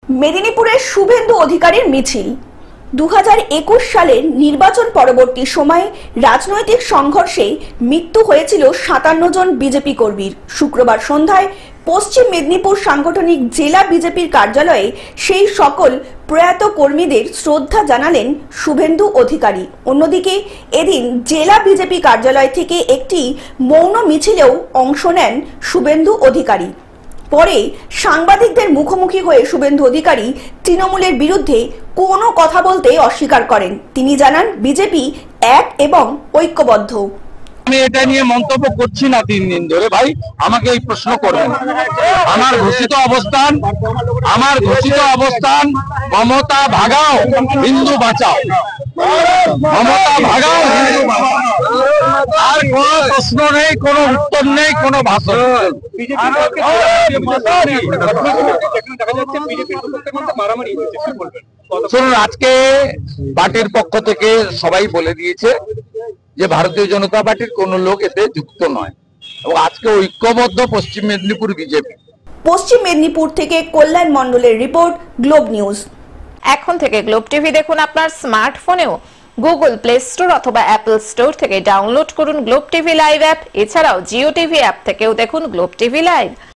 মেদিনীপুরের শুভেন্দু অধিকারীর মিছিল। 2021 সালের নির্বাচন পরবর্তী সময়ে রাজনৈতিক সংঘর্ষে মৃত্যু হয়েছিল 57 জন বিজেপি কর্মীর। শুক্রবার সন্ধ্যায় পশ্চিম মেদিনীপুর সাংগঠনিক জেলা বিজেপির কার্যালয়ে সেই সকল প্রয়াত কর্মীদের শ্রদ্ধা জানালেন শুভেন্দু অধিকারী। অন্যদিকে এদিন জেলা বিজেপি কার্যালয় থেকে একটি মৌন মিছিলেও অংশ নেন শুভেন্দু অধিকারী। পরে সাংবাদিকদের মুখোমুখি হয়ে শুভেন্দু অধিকারী তৃণমূলের বিরুদ্ধে কোনো কথা বলতে অস্বীকার করেন। তিনি জানান, বিজেপি এক এবং ঐক্যবদ্ধ। আমি এটা নিয়ে মন্তব্য করছি না 3 দিন ধরে। ভাই, আমাকে এই প্রশ্ন করবেন। আমার ঘোষিত অবস্থান মমতা ভাগাও, হিন্দু বাঁচাও। মমতা ভাগাও, হিন্দু বাঁচাও। আর কোনো প্রশ্ন নেই, কোনো উত্তর নেই, কোনো ভাষণ। শুনুন, আজকে পার্টির পক্ষ থেকে সবাই বলে দিয়েছে যে ভারতীয় জনতা পার্টির কোন লোক এতে যুক্ত নয়, এবং আজকে ঐক্যবদ্ধ পশ্চিম মেদিনীপুর বিজেপি। পশ্চিম মেদিনীপুর থেকে কল্যাণ মণ্ডলের রিপোর্ট, গ্লোব নিউজ। এখন থেকে গ্লোব টিভি দেখুন আপনার স্মার্টফোনেও। গুগল প্লে স্টোর অথবা অ্যাপল স্টোর থেকে ডাউনলোড করুন গ্লোব টিভি লাইভ অ্যাপ। এছাড়াও জিও টিভি অ্যাপ থেকেও দেখুন গ্লোব টিভি লাইভ।